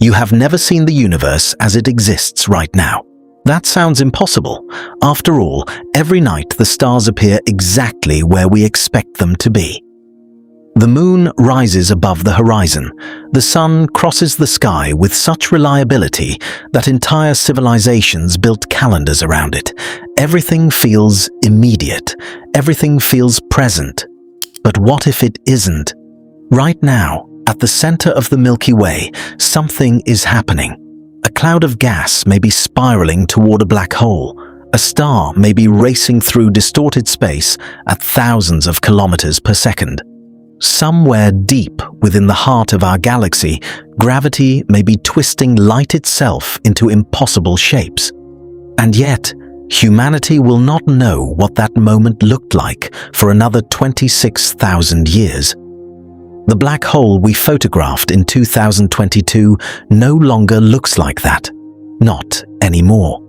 You have never seen the universe as it exists right now. That sounds impossible. After all, every night the stars appear exactly where we expect them to be. The moon rises above the horizon. The sun crosses the sky with such reliability that entire civilizations built calendars around it. Everything feels immediate. Everything feels present. But what if it isn't? Right now, at the center of the Milky Way, something is happening. A cloud of gas may be spiraling toward a black hole. A star may be racing through distorted space at thousands of kilometers per second. Somewhere deep within the heart of our galaxy, gravity may be twisting light itself into impossible shapes. And yet, humanity will not know what that moment looked like for another 26,000 years. The black hole we photographed in 2022 no longer looks like that. Not anymore.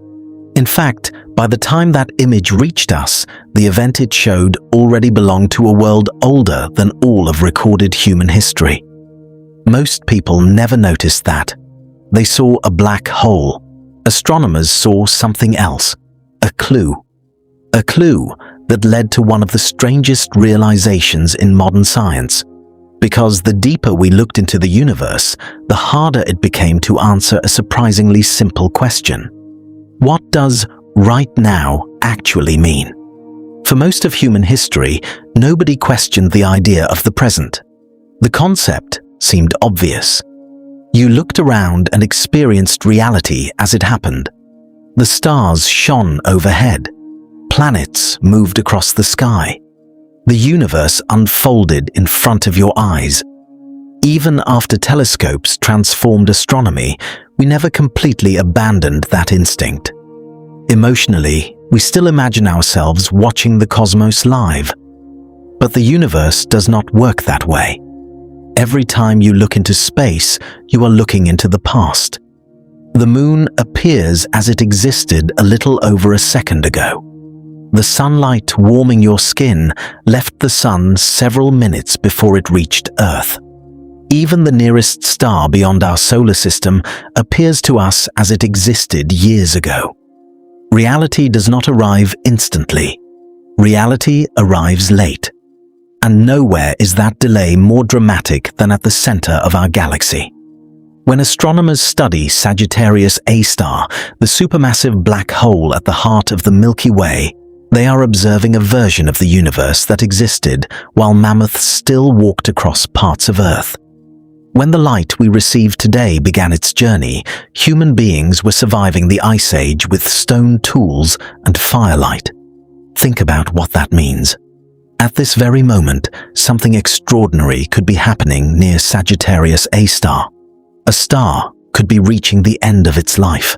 In fact, by the time that image reached us, the event it showed already belonged to a world older than all of recorded human history. Most people never noticed that. They saw a black hole. Astronomers saw something else. A clue. A clue that led to one of the strangest realizations in modern science. Because the deeper we looked into the universe, the harder it became to answer a surprisingly simple question. What does right now actually mean? For most of human history, nobody questioned the idea of the present. The concept seemed obvious. You looked around and experienced reality as it happened. The stars shone overhead. Planets moved across the sky. The universe unfolded in front of your eyes. Even after telescopes transformed astronomy, we never completely abandoned that instinct. Emotionally, we still imagine ourselves watching the cosmos live. But the universe does not work that way. Every time you look into space, you are looking into the past. The moon appears as it existed a little over a second ago. The sunlight warming your skin left the sun several minutes before it reached Earth. Even the nearest star beyond our solar system appears to us as it existed years ago. Reality does not arrive instantly. Reality arrives late. And nowhere is that delay more dramatic than at the center of our galaxy. When astronomers study Sagittarius A star, the supermassive black hole at the heart of the Milky Way, they are observing a version of the universe that existed while mammoths still walked across parts of Earth. When the light we receive today began its journey, human beings were surviving the Ice Age with stone tools and firelight. Think about what that means. At this very moment, something extraordinary could be happening near Sagittarius A star. A star could be reaching the end of its life.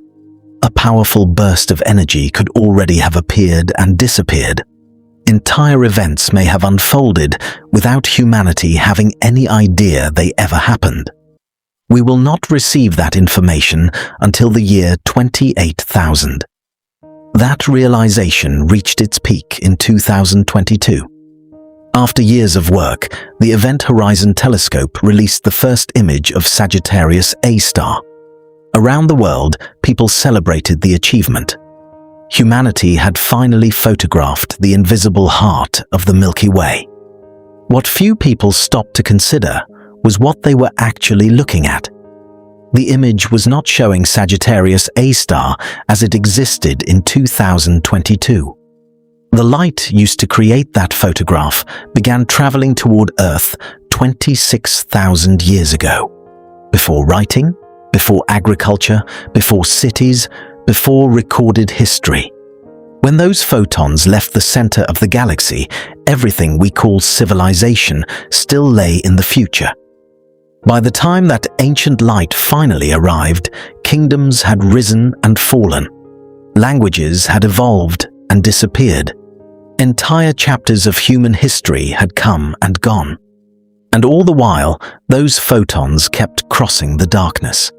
A powerful burst of energy could already have appeared and disappeared. Entire events may have unfolded without humanity having any idea they ever happened. We will not receive that information until the year 28,000. That realization reached its peak in 2022. After years of work, the Event Horizon Telescope released the first image of Sagittarius A star. Around the world, people celebrated the achievement. Humanity had finally photographed the invisible heart of the Milky Way. What few people stopped to consider was what they were actually looking at. The image was not showing Sagittarius A star as it existed in 2022. The light used to create that photograph began traveling toward Earth 26,000 years ago. Before writing, before agriculture, before cities, before recorded history. When those photons left the center of the galaxy, everything we call civilization still lay in the future. By the time that ancient light finally arrived, kingdoms had risen and fallen. Languages had evolved and disappeared. Entire chapters of human history had come and gone. And all the while, those photons kept crossing the darkness.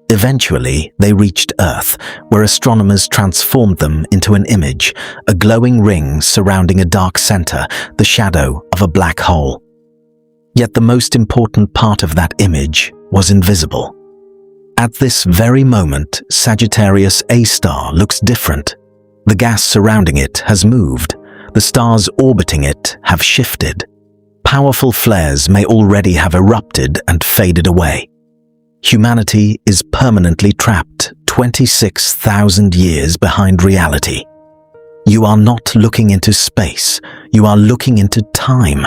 Eventually, they reached Earth, where astronomers transformed them into an image, a glowing ring surrounding a dark center, the shadow of a black hole. Yet the most important part of that image was invisible. At this very moment, Sagittarius A star looks different. The gas surrounding it has moved. The stars orbiting it have shifted. Powerful flares may already have erupted and faded away. Humanity is permanently trapped 26,000 years behind reality. You are not looking into space, you are looking into time.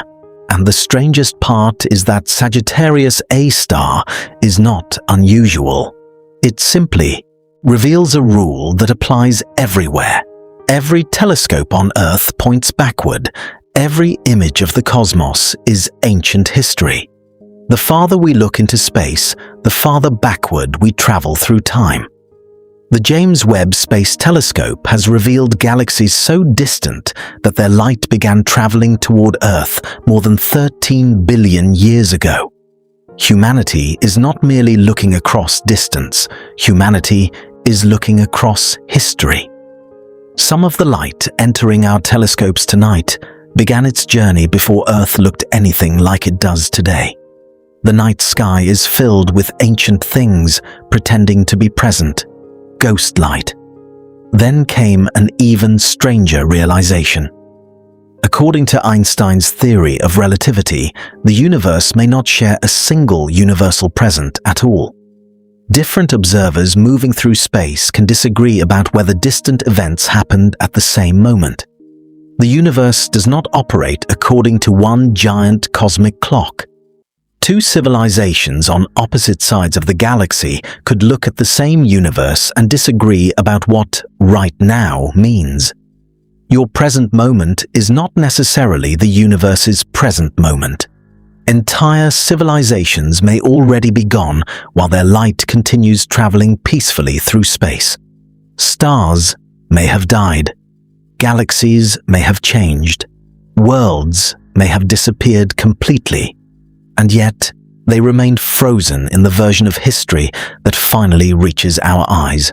And the strangest part is that Sagittarius A star is not unusual. It simply reveals a rule that applies everywhere. Every telescope on Earth points backward. Every image of the cosmos is ancient history. The farther we look into space, the farther backward we travel through time. The James Webb Space Telescope has revealed galaxies so distant that their light began traveling toward Earth more than 13 billion years ago. Humanity is not merely looking across distance, humanity is looking across history. Some of the light entering our telescopes tonight began its journey before Earth looked anything like it does today. The night sky is filled with ancient things pretending to be present. Ghost light. Then came an even stranger realization. According to Einstein's theory of relativity, the universe may not share a single universal present at all. Different observers moving through space can disagree about whether distant events happened at the same moment. The universe does not operate according to one giant cosmic clock. Two civilizations on opposite sides of the galaxy could look at the same universe and disagree about what right now means. Your present moment is not necessarily the universe's present moment. Entire civilizations may already be gone while their light continues traveling peacefully through space. Stars may have died. Galaxies may have changed. Worlds may have disappeared completely. And yet, they remain frozen in the version of history that finally reaches our eyes.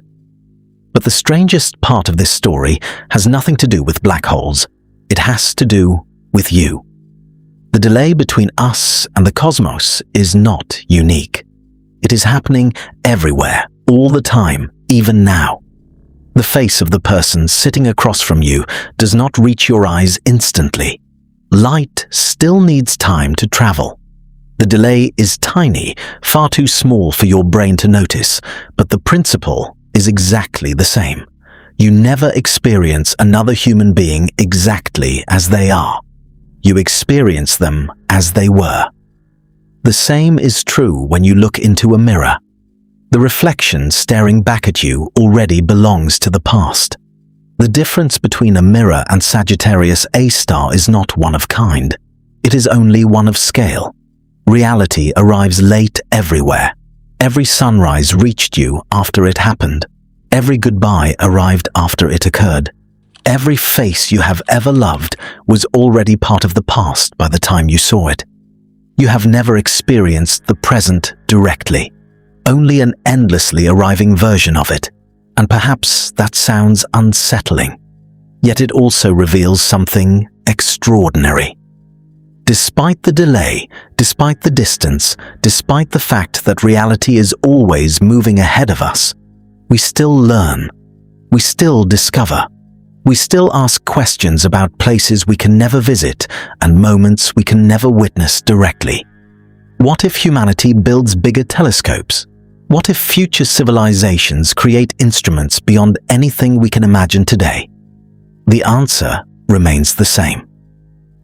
But the strangest part of this story has nothing to do with black holes. It has to do with you. The delay between us and the cosmos is not unique. It is happening everywhere, all the time, even now. The face of the person sitting across from you does not reach your eyes instantly. Light still needs time to travel. The delay is tiny, far too small for your brain to notice, but the principle is exactly the same. You never experience another human being exactly as they are. You experience them as they were. The same is true when you look into a mirror. The reflection staring back at you already belongs to the past. The difference between a mirror and Sagittarius A star is not one of kind. It is only one of scale. Reality arrives late everywhere. Every sunrise reached you after it happened. Every goodbye arrived after it occurred. Every face you have ever loved was already part of the past by the time you saw it. You have never experienced the present directly, only an endlessly arriving version of it. And perhaps that sounds unsettling. Yet it also reveals something extraordinary. Despite the delay, despite the distance, despite the fact that reality is always moving ahead of us, we still learn, we still discover, we still ask questions about places we can never visit and moments we can never witness directly. What if humanity builds bigger telescopes? What if future civilizations create instruments beyond anything we can imagine today? The answer remains the same.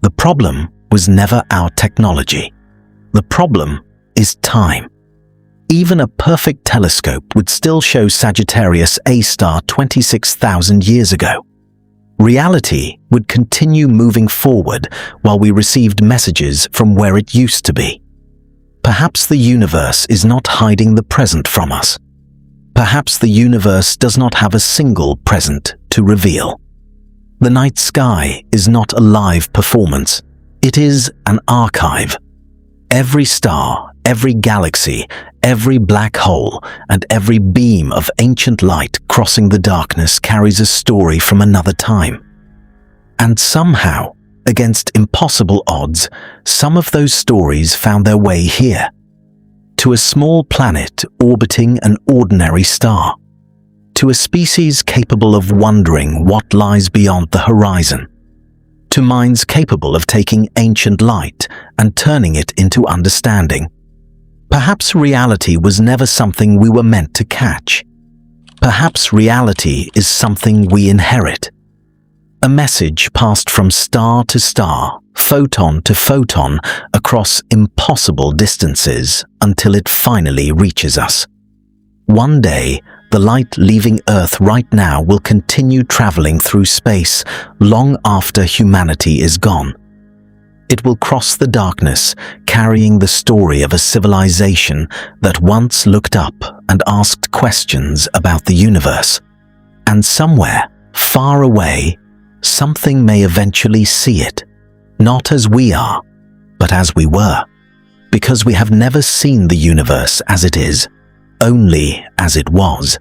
The problem was never our technology. The problem is time. Even a perfect telescope would still show Sagittarius A star 26,000 years ago. Reality would continue moving forward while we received messages from where it used to be. Perhaps the universe is not hiding the present from us. Perhaps the universe does not have a single present to reveal. The night sky is not a live performance. It is an archive. Every star, every galaxy, every black hole, and every beam of ancient light crossing the darkness carries a story from another time. And somehow, against impossible odds, some of those stories found their way here. to a small planet orbiting an ordinary star, to a species capable of wondering what lies beyond the horizon, to minds capable of taking ancient light and turning it into understanding. Perhaps reality was never something we were meant to catch. Perhaps reality is something we inherit. A message passed from star to star, photon to photon, across impossible distances until it finally reaches us. One day, the light leaving Earth right now will continue traveling through space long after humanity is gone. It will cross the darkness, carrying the story of a civilization that once looked up and asked questions about the universe. And somewhere, far away, something may eventually see it, not as we are, but as we were, because we have never seen the universe as it is, only as it was.